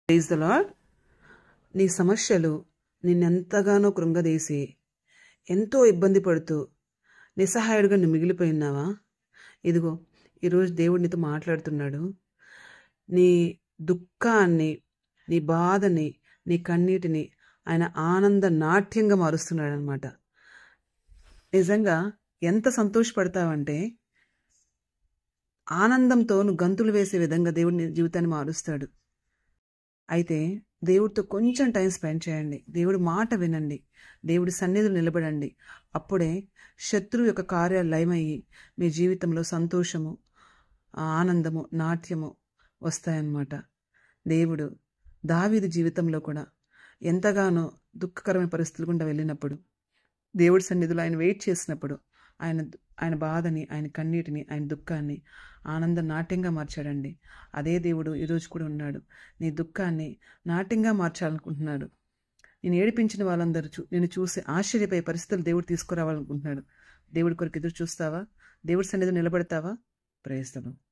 Praise the lord. నీ సమస్యలు నిన్నెంతగానో కృంగదీసి ఎంతో ఇబ్బంది పడుతూ నిస్సహాయుడిగా నువ్వు మిగిలిపోయినావా? ఇదిగో ఈరోజు దేవుడు నీతో మాట్లాడుతున్నాడు. నీ దుఃఖాన్ని, నీ బాధని, నీ కన్నీటిని ఆయన ఆనంద నాట్యంగా మారుస్తున్నాడు అనమాట. నిజంగా ఎంత సంతోషపడతావంటే ఆనందంతో నువ్వు గంతులు వేసే విధంగా దేవుడు నీ జీవితాన్ని మారుస్తాడు. అయితే దేవుడితో కొంచెం టైం స్పెండ్ చేయండి. దేవుడి మాట వినండి. దేవుడి సన్నిధిలో నిలబడండి. అప్పుడే శత్రువు యొక్క కార్యాలు లయమయ్యి మీ జీవితంలో సంతోషము, ఆనందము, నాట్యము వస్తాయన్నమాట. దేవుడు దావీదు జీవితంలో కూడా ఎంతగానో దుఃఖకరమైన పరిస్థితులు గుండా వెళ్ళినప్పుడు, దేవుడి సన్నిధిలో ఆయన వెయిట్ చేసినప్పుడు ఆయన బాధని, ఆయన కన్నీటిని, ఆయన దుఃఖాన్ని ఆనంద నాట్యంగా మార్చాడండి. అదే దేవుడు ఈరోజు కూడా ఉన్నాడు. నీ దుఃఖాన్ని నాట్యంగా మార్చాలనుకుంటున్నాడు. నేను ఏడిపించిన వాళ్ళందరూ నేను చూసి ఆశ్చర్యపోయే పరిస్థితులు దేవుడు తీసుకురావాలనుకుంటున్నాడు. దేవుడి కొరకు ఎదురు చూస్తావా? దేవుడి సన్నిధిలో నిలబడతావా? ప్రేస్తను.